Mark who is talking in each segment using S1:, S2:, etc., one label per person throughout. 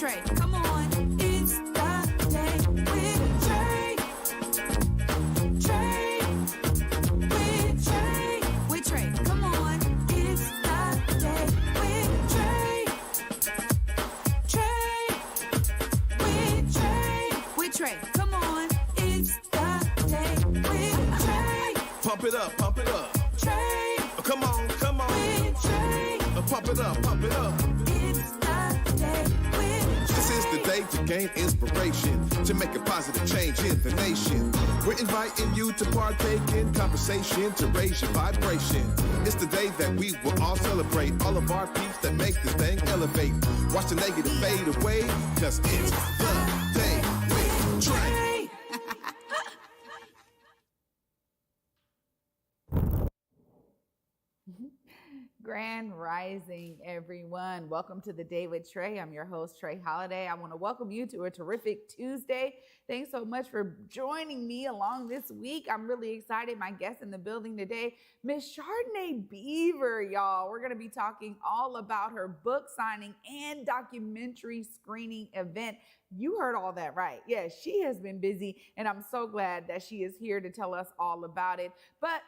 S1: Trae. Come on, it's the day with Trae. Trae with Trae. With Trae. Come on, it's the day with Trae. Trae with Trae. With Trae. Come on, it's the day with Trae.
S2: Pump it up, pump it up.
S1: Trae.
S2: Oh, come on, come on.
S1: With Trae.
S2: Pump it up, pump it up.
S1: It's the day with
S2: This is the day to gain inspiration, to make a positive change in the nation. We're inviting you to partake in conversation, to raise your vibration. It's the day that we will all celebrate all of our peeps that make this thing elevate. Watch the negative fade away, cause it's the day with Trae.
S3: Grand Rising, everyone. Welcome to the Day with Trae. I'm your host, Trae Holiday. I want to welcome you to a terrific Tuesday. Thanks so much for joining me along this week. I'm really excited. My guest in the building today, Miss Chardonnay Beaver, y'all. We're going to be talking all about her book signing and documentary screening event. You heard all that right. Yes, she has been busy, and I'm so glad that she is here to tell us all about it. But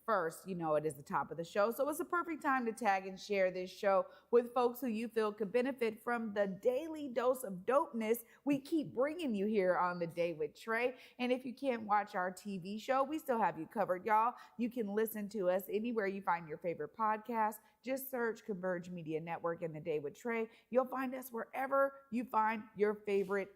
S3: first, you know it is the top of the show, so it's a perfect time to tag and share this show with folks who you feel could benefit from the daily dose of dopeness we keep bringing you here on The Day with Trae. And if you can't watch our TV show, we still have you covered, y'all. You can listen to us anywhere you find your favorite podcast. Just search Converge Media Network and The Day with Trae. You'll find us wherever you find your favorite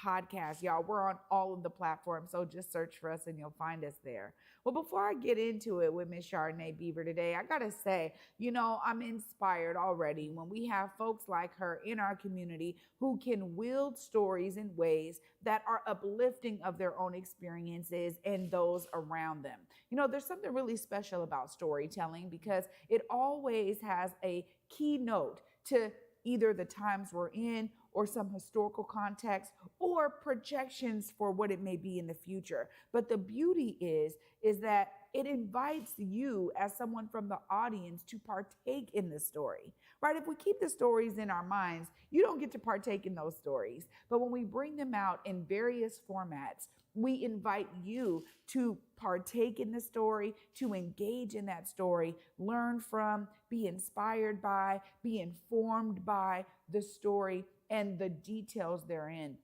S3: podcast, y'all. We're on all of the platforms, so just search for us and you'll find us there. Well, before I get into it with Miss Chardonnay Beaver today, I gotta say, I'm inspired already when we have folks like her in our community who can wield stories in ways that are uplifting of their own experiences and those around them. There's something really special about storytelling because it always has a keynote to either the times we're in or some historical context or projections for what it may be in the future. But the beauty is that it invites you as someone from the audience to partake in the story, right? If we keep the stories in our minds, you don't get to partake in those stories. But when we bring them out in various formats, we invite you to partake in the story, to engage in that story, learn from, be inspired by, be informed by the story and the details therein.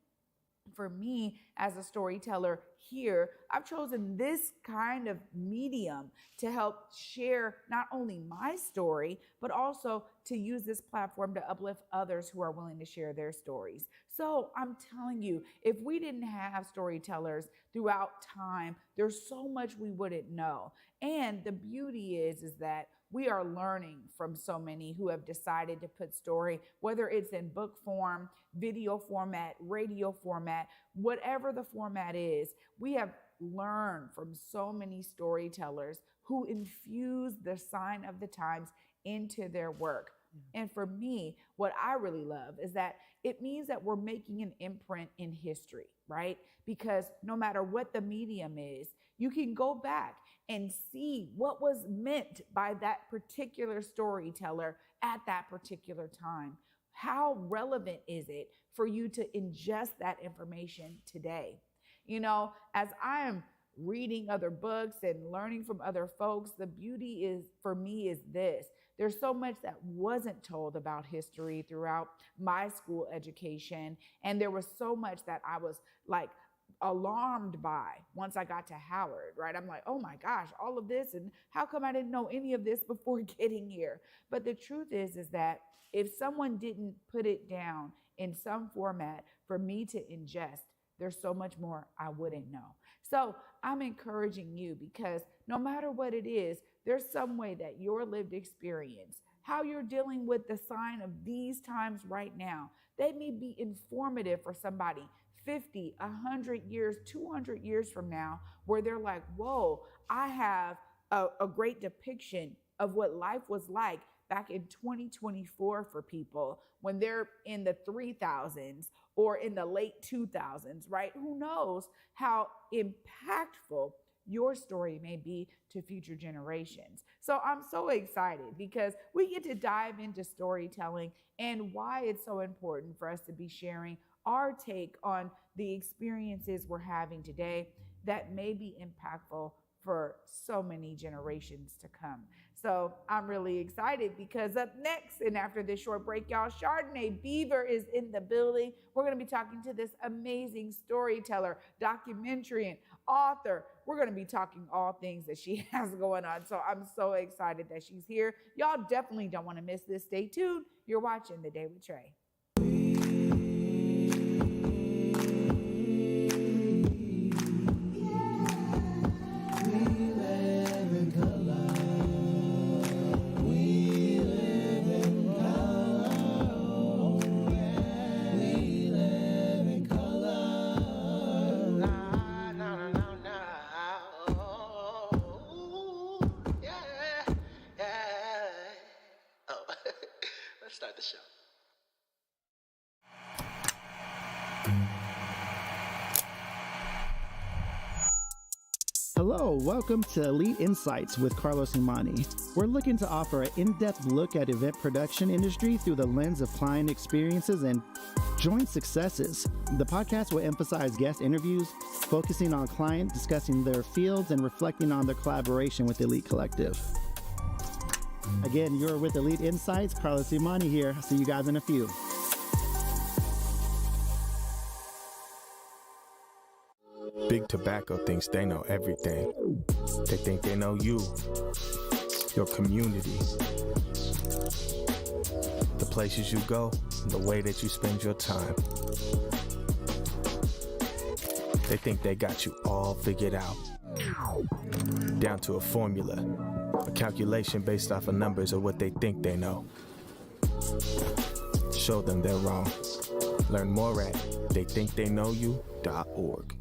S3: For me, as a storyteller here, I've chosen this kind of medium to help share not only my story, but also to use this platform to uplift others who are willing to share their stories. So I'm telling you, if we didn't have storytellers throughout time, there's so much we wouldn't know. And the beauty is that we are learning from so many who have decided to put story, whether it's in book form, video format, radio format, whatever the format is. We have learned from so many storytellers who infuse the sign of the times into their work. And for me, what I really love is that it means that we're making an imprint in history, right? Because no matter what the medium is, you can go back and see what was meant by that particular storyteller at that particular time. How relevant is it for you to ingest that information today? As I am reading other books and learning from other folks, the beauty is, for me, is this. There's so much that wasn't told about history throughout my school education. And there was so much that I was alarmed by once I got to Howard, right? I'm like, oh my gosh, all of this, and how come I didn't know any of this before getting here? But the truth is that if someone didn't put it down in some format for me to ingest, there's so much more I wouldn't know. So I'm encouraging you, because no matter what it is, there's some way that your lived experience, how you're dealing with the sign of these times right now, they may be informative for somebody 50, 100 years, 200 years from now, where they're like, whoa, I have a great depiction of what life was like back in 2024 for people when they're in the 3000s or in the late 2000s, right? Who knows how impactful your story may be to future generations. So I'm so excited because we get to dive into storytelling and why it's so important for us to be sharing our take on the experiences we're having today that may be impactful for so many generations to come. So I'm really excited because up next and after this short break, y'all, Chardonnay Beaver is in the building. We're going to be talking to this amazing storyteller, documentarian, author. We're going to be talking all things that she has going on. So I'm so excited that she's here. Y'all definitely don't want to miss this. Stay tuned. You're watching The Day with Trae.
S4: Let's start the show.
S5: Hello, welcome to Elite Insights with Carlos Imani. We're looking to offer an in-depth look at event production industry through the lens of client experiences and joint successes. The podcast will emphasize guest interviews, focusing on client, discussing their fields, and reflecting on their collaboration with Elite Collective. Again, you're with Elite Insights. Carlos Imani here. I'll see you guys in a few.
S6: Big Tobacco thinks they know everything. They think they know you, your community, the places you go, and the way that you spend your time. They think they got you all figured out, down to a formula, a calculation based off of numbers of what they think they know. Show them they're wrong. Learn more at theythinktheyknowyou.org.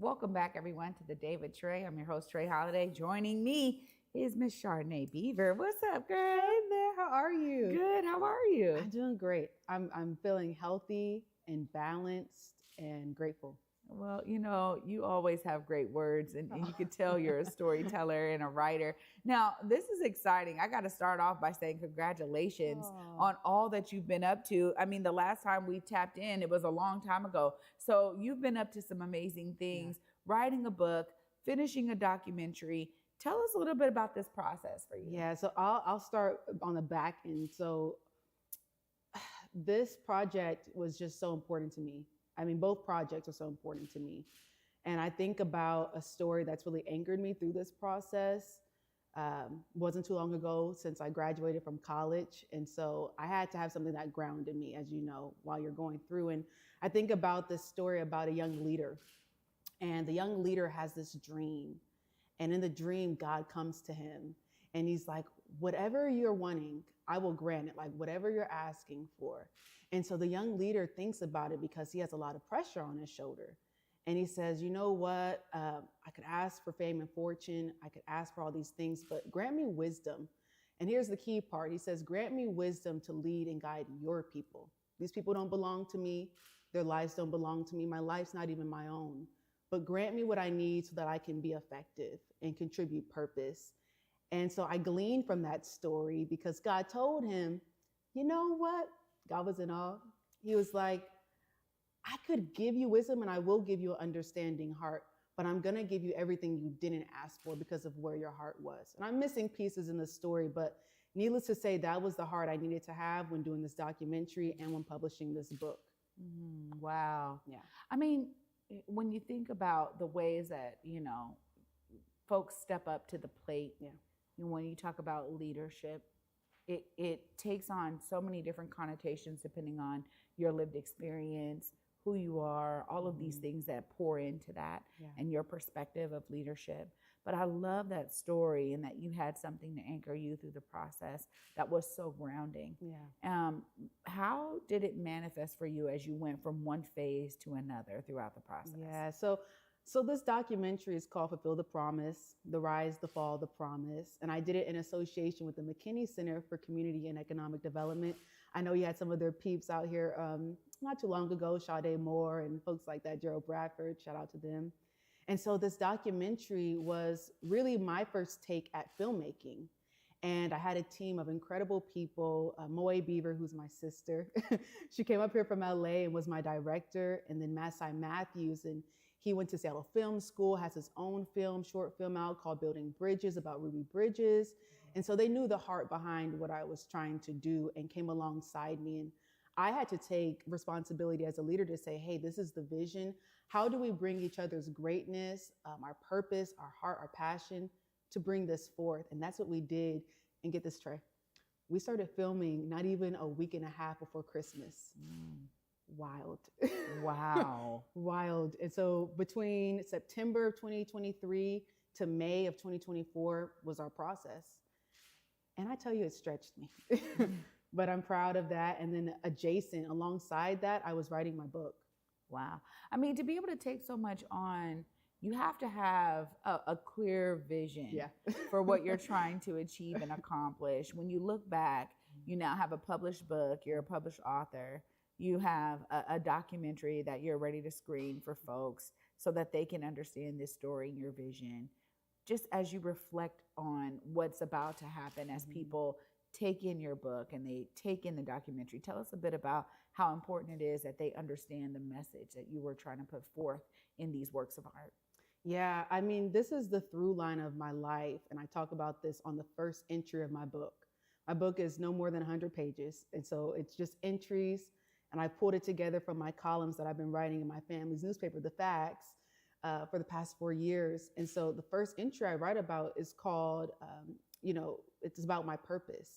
S3: Welcome back, everyone, to The Day with Trae. I'm your host, Trae Holiday. Joining me is Miss Chardonnay Beaver. What's up, girl?
S7: Hey there, how are you?
S3: Good. How are you?
S7: I'm doing great. I'm feeling healthy and balanced and grateful.
S3: Well, you know, you always have great words, and you can tell you're a storyteller and a writer. Now, this is exciting. I got to start off by saying congratulations on all that you've been up to. I mean, the last time we tapped in, it was a long time ago. So you've been up to some amazing things, writing a book, finishing a documentary. Tell us a little bit about this process for you.
S7: Yeah, so I'll start on the back end. So this project was just so important to me. I mean, both projects are so important to me. And I think about a story that's really anchored me through this process. Wasn't too long ago since I graduated from college. And so I had to have something that grounded me, as you know, while you're going through. And I think about this story about a young leader. And the young leader has this dream. And in the dream, God comes to him. And he's like, whatever you're wanting, I will grant it, like whatever you're asking for. And so the young leader thinks about it because he has a lot of pressure on his shoulder. And he says, you know what? I could ask for fame and fortune. I could ask for all these things, but grant me wisdom. And here's the key part. He says, grant me wisdom to lead and guide your people. These people don't belong to me. Their lives don't belong to me. My life's not even my own. But grant me what I need so that I can be effective and contribute purpose. And so I gleaned from that story because God told him, you know what? God was in awe. He was like, I could give you wisdom and I will give you an understanding heart, but I'm going to give you everything you didn't ask for because of where your heart was. And I'm missing pieces in the story, but needless to say, that was the heart I needed to have when doing this documentary and when publishing this book.
S3: Wow.
S7: Yeah.
S3: I mean, when you think about the ways that, you know, folks step up to the plate, when you talk about leadership, it takes on so many different connotations depending on your lived experience, who you are, all of these things that pour into that and your perspective of leadership. But I love that story and that you had something to anchor you through the process that was so grounding.
S7: Yeah.
S3: How did it manifest for you as you went from one phase to another throughout the process?
S7: Yeah. So this documentary is called Fulfill the Promise, The Rise, the Fall, the Promise. And I did it in association with the McKinney Center for Community and Economic Development. I know you had some of their peeps out here not too long ago, Sade Moore and folks like that, Gerald Bradford, shout out to them. And so this documentary was really my first take at filmmaking. And I had a team of incredible people. Chardonnay Beaver, who's my sister, she came up here from LA and was my director. And then Masai Matthews, and he went to Seattle Film School, has his own short film out called Building Bridges, about Ruby Bridges. And so they knew the heart behind what I was trying to do and came alongside me. And I had to take responsibility as a leader to say, hey, this is the vision. How do we bring each other's greatness, our purpose, our heart, our passion, to bring this forth? And that's what we did. And get this, Trae, we started filming not even a week and a half before Christmas. Wild.
S3: Wow.
S7: Wild. And so between September of 2023 to May of 2024 was our process. And I tell you, it stretched me. But I'm proud of that. And then adjacent, alongside that, I was writing my book.
S3: Wow. I mean, to be able to take so much on, you have to have a clear vision for what you're trying to achieve and accomplish. When you look back, you now have a published book, you're a published author, you have a documentary that you're ready to screen for folks so that they can understand this story and your vision. Just as you reflect on what's about to happen as people take in your book and they take in the documentary, tell us a bit about how important it is that they understand the message that you were trying to put forth in these works of art.
S7: Yeah, I mean, this is the through line of my life. And I talk about this on the first entry of my book. My book is no more than 100 pages. And so it's just entries. And I pulled it together from my columns that I've been writing in my family's newspaper, The Facts, for the past 4 years. And so the first entry I write about is called, it's about my purpose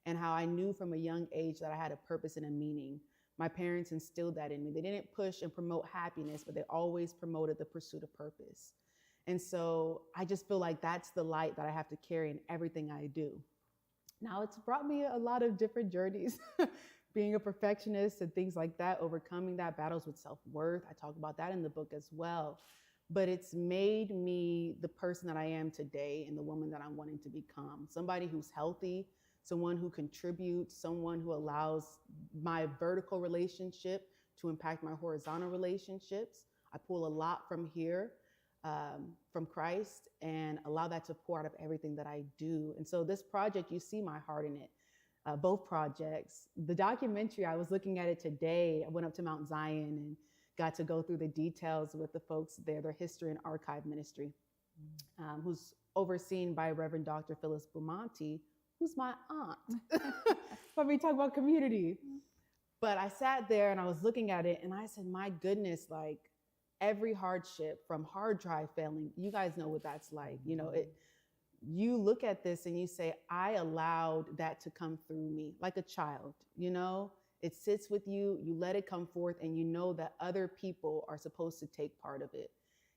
S7: and how I knew from a young age that I had a purpose and a meaning. My parents instilled that in me. They didn't push and promote happiness, but they always promoted the pursuit of purpose. And so I just feel like that's the light that I have to carry in everything I do. Now, it's brought me a lot of different journeys, being a perfectionist and things like that, overcoming that, battles with self-worth. I talk about that in the book as well. But it's made me the person that I am today and the woman that I'm wanting to become. Somebody who's healthy, someone who contributes, someone who allows my vertical relationship to impact my horizontal relationships. I pull a lot from here, from Christ, and allow that to pour out of everything that I do. And so this project, you see my heart in it, both projects. The documentary, I was looking at it today. I went up to Mount Zion and got to go through the details with the folks there, their history and archive ministry, who's overseen by Reverend Dr. Phyllis Beaumonte, who's my aunt. Let me talk about community. But I sat there and I was looking at it and I said, my goodness, like every hardship from hard drive failing, you guys know what that's like. You look at this and you say, I allowed that to come through me like a child, it sits with you, you let it come forth, and you know that other people are supposed to take part of it.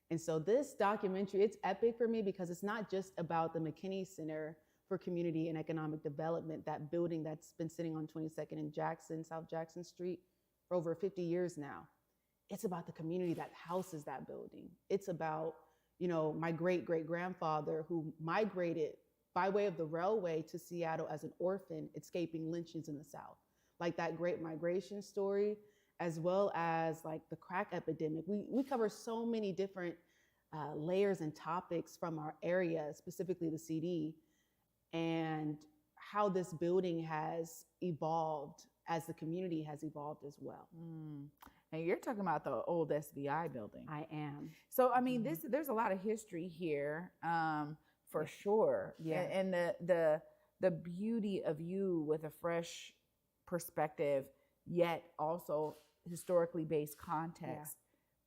S7: And so this documentary, it's epic for me because it's not just about the McKinney Center for Community and Economic Development, that building that's been sitting on 22nd and Jackson, South Jackson Street for over 50 years now. It's about the community that houses that building. It's about, my great-great-grandfather who migrated by way of the railway to Seattle as an orphan, escaping lynchings in the South. Like that great migration story, as well as like the crack epidemic. We cover so many different layers and topics from our area, specifically the CD, and how this building has evolved as the community has evolved as well.
S3: And you're talking about the old SBI building.
S7: I am.
S3: So, I mean, there's a lot of history here, for sure.
S7: Yeah.
S3: And the beauty of you with a fresh perspective, yet also historically based context,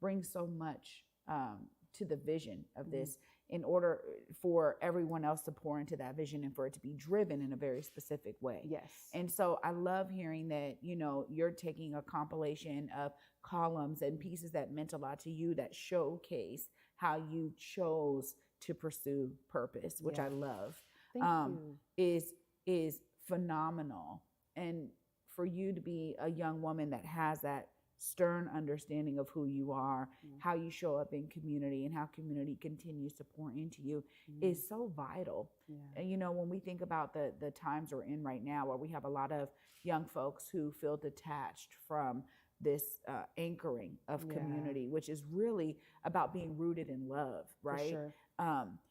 S3: brings so much to the vision of this, in order for everyone else to pour into that vision and for it to be driven in a very specific way.
S7: Yes.
S3: And so I love hearing that, you're taking a compilation of columns and pieces that meant a lot to you that showcase how you chose to pursue purpose, which I love.
S7: Thank you.
S3: Is phenomenal. And for you to be a young woman that has that stern understanding of who you are, how you show up in community, and how community continues to pour into you is so vital. And when we think about the times we're in right now, where we have a lot of young folks who feel detached from this anchoring of
S7: Yeah.
S3: community, which is really about being rooted in love,
S7: For
S3: right?
S7: sure.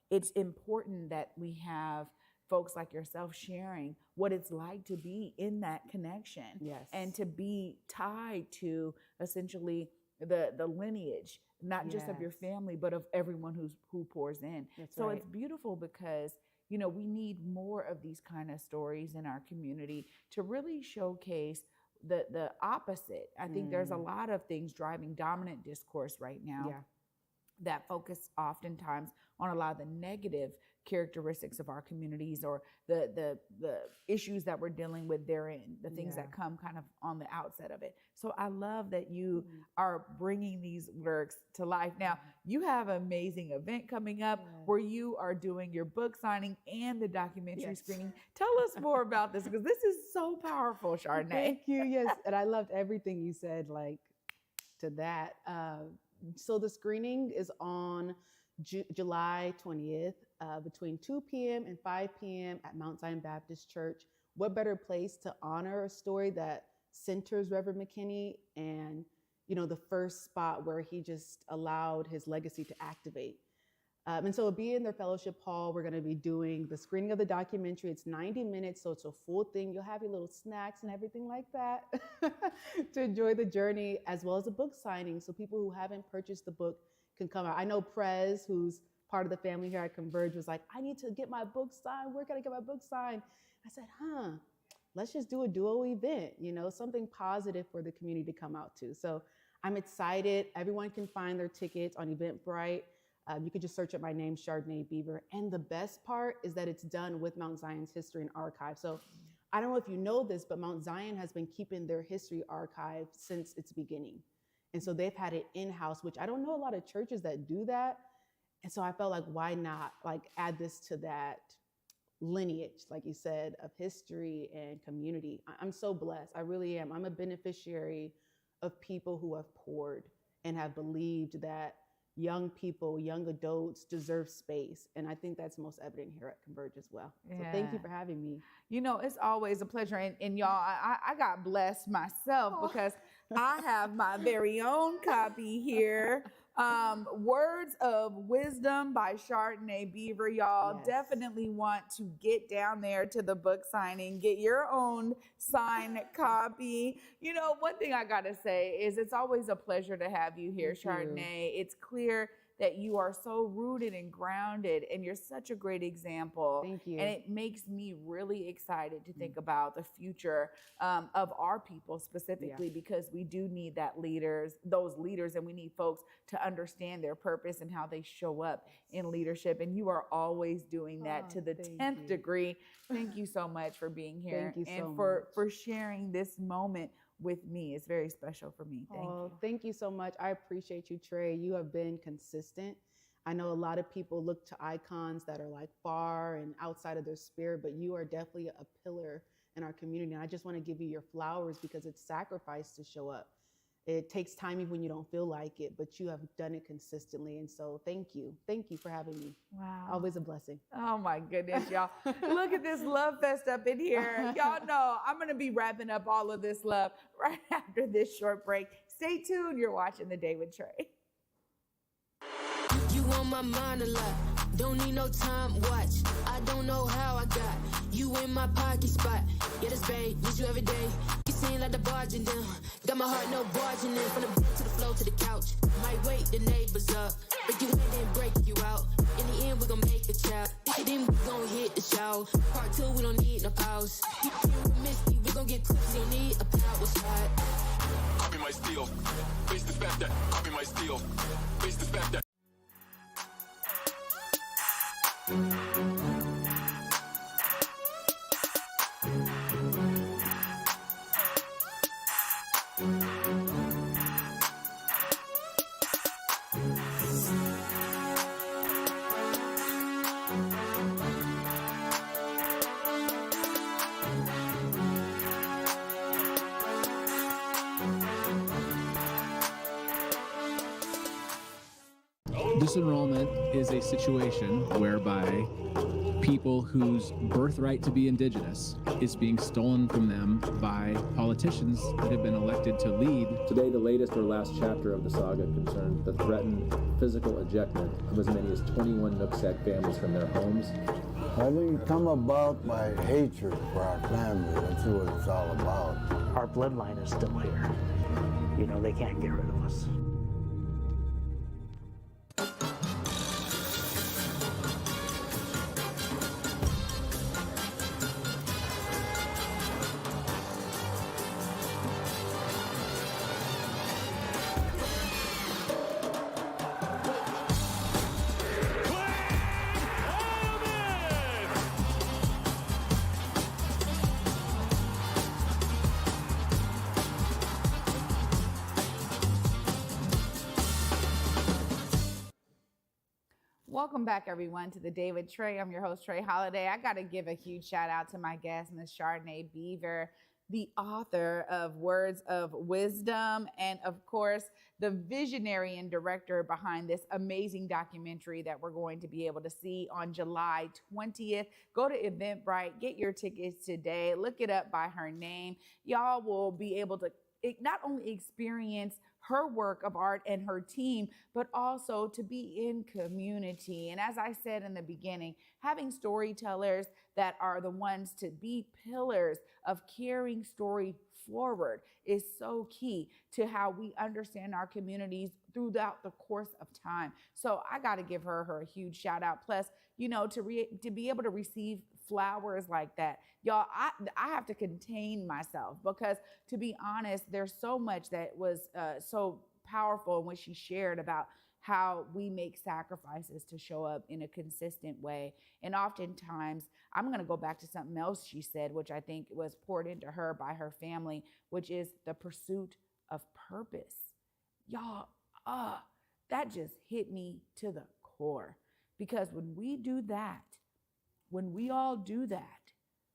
S3: It's important that we have folks like yourself sharing what it's like to be in that connection
S7: Yes.
S3: and to be tied to essentially the lineage, not just of your
S7: Yes.
S3: family, but of everyone who pours in.
S7: That's
S3: So
S7: right.
S3: it's beautiful because, you know, we need more of these kind of stories in our community to really showcase the opposite. I think there's a lot of things driving dominant discourse right now
S7: Yeah.
S3: that focus oftentimes on a lot of the negative characteristics of our communities, or the issues that we're dealing with therein, the things
S7: Yeah.
S3: that come kind of on the outset of it. So I love that you
S7: Mhm.
S3: are bringing these works to life. Now, you have an amazing event coming up
S7: Yeah.
S3: where you are doing your book signing and the documentary
S7: Yes.
S3: screening. Tell us more about this, because this is so powerful, Chardonnay.
S7: Thank you. Yes, and I loved everything you said, like, to that. So the screening is on July 20th between 2 p.m. and 5 p.m. at Mount Zion Baptist Church. What better place to honor a story that centers Reverend McKinney and, you know, the first spot where he just allowed his legacy to activate. And so it'll be in their fellowship hall. We're going to be doing the screening of the documentary. It's 90 minutes, so it's a full thing. You'll have your little snacks and everything like that to enjoy the journey, as well as a book signing. So people who haven't purchased the book can come out. I know Prez, who's part of the family here at Converge, was like, I need to get my book signed. Where can I get my book signed? I said, let's just do a duo event, you know, something positive for the community to come out to. So I'm excited. Everyone can find their tickets on Eventbrite. You could just search up my name, Chardonnay Beaver. And the best part is that it's done with Mount Zion's History and Archive. So I don't know if you know this, but Mount Zion has been keeping their history archive since its beginning. And so they've had it in-house, which I don't know a lot of churches that do that. And so I felt like, why not like add this to that lineage, like you said, of history and community. I'm so blessed. I really am. I'm a beneficiary of people who have poured and have believed that young people, young adults deserve space. And I think that's most evident here at Converge as well. So thank you for having me.
S3: You know, it's always a pleasure. And y'all, I got blessed myself because I have my very own copy here. Words of Wisdom by Chardonnay Beaver. Y'all definitely want to get down there to the book signing, get your own signed copy. You know, one thing I got to say is it's always a pleasure to have you here, Chardonnay. It's clear that you are so rooted and grounded, and you're such a great example.
S7: Thank you.
S3: And it makes me really excited to think about the future of our people specifically, because we do need those leaders, and we need folks to understand their purpose and how they show up in leadership. And you are always doing that to the 10th degree. Thank you so much for being here.
S7: Thank you so
S3: and
S7: much.
S3: for sharing this moment with me. It's very special for me. Thank you.
S7: Thank you so much. I appreciate you, Trae. You have been consistent. I know a lot of people look to icons that are like far and outside of their spirit, but you are definitely a pillar in our community. And I just want to give you your flowers because it's sacrifice to show up. It takes time even when you don't feel like it, but you have done it consistently. And so thank you. Thank you for having me.
S3: Wow.
S7: Always a blessing.
S3: Oh my goodness, y'all. Look at this love fest up in here. Y'all know I'm going to be wrapping up all of this love right after this short break. Stay tuned. You're watching The Day with Trae.
S4: You on my mind a lot. Don't need no time watch. I don't know how I got you in my pocket spot. Yeah, that's babe, need you every day. You seem like the barging down. Got my heart no barging in. From the bed to the floor to the couch. Might wake the neighbors up. Break you in and break you out. In the end, we gon' make a child. Then we gon' hit the show. Part 2, we don't need no pause. You miss me, we gon' get cookies. Don't need a power shot.
S8: Copy my steel. Face the fact that. Copy my steel. Face the fact that.
S9: Disenrollment is a situation whereby people whose birthright to be indigenous is being stolen from them by politicians that have been elected to lead.
S10: Today, the latest or last chapter of the saga concerned the threatened physical ejectment of as many as 21 Nooksack families from their homes.
S11: I think it come about by hatred for our family. That's what it's all about.
S12: Our bloodline is still here. You know, they can't get rid of us.
S3: Welcome back, everyone, to the David Trae. I'm your host, Trae Holiday. I got to give a huge shout out to my guest, Ms. Chardonnay Beaver, the author of Words of Wisdom, and of course, the visionary and director behind this amazing documentary that we're going to be able to see on July 20th. Go to Eventbrite, get your tickets today, look it up by her name. Y'all will be able to not only experience her work of art and her team, but also to be in community. And as I said in the beginning, having storytellers that are the ones to be pillars of carrying story forward is so key to how we understand our communities throughout the course of time. So I got to give her a huge shout out. Plus, you know, to be able to receive flowers like that, y'all, I have to contain myself, because to be honest, there's so much that was so powerful in what she shared about how we make sacrifices to show up in a consistent way. And oftentimes, I'm going to go back to something else she said, which I think was poured into her by her family, which is the pursuit of purpose. Y'all, that just hit me to the core, because when we do that, when we all do that,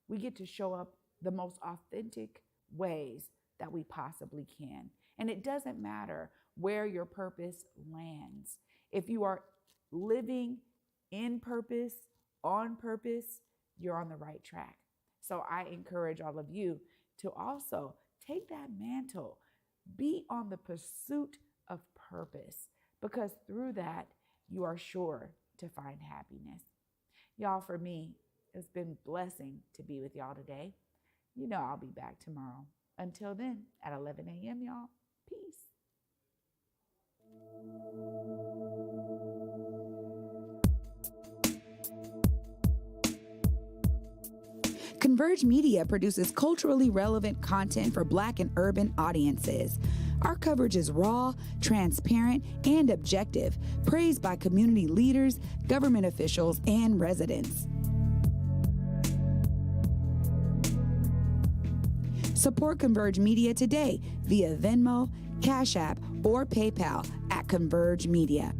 S3: we get to show up the most authentic ways that we possibly can. And it doesn't matter where your purpose lands. If you are living in purpose, on purpose, you're on the right track. So I encourage all of you to also take that mantle, be on the pursuit of purpose, because through that, you are sure to find happiness. Y'all, for me, it's been a blessing to be with y'all today. You know I'll be back tomorrow. Until then, at 11 a.m., y'all, peace. Converge Media produces culturally relevant content for Black and urban audiences. Our coverage is raw, transparent, and objective, praised by community leaders, government officials, and residents. Support Converge Media today via Venmo, Cash App, or PayPal at Converge Media.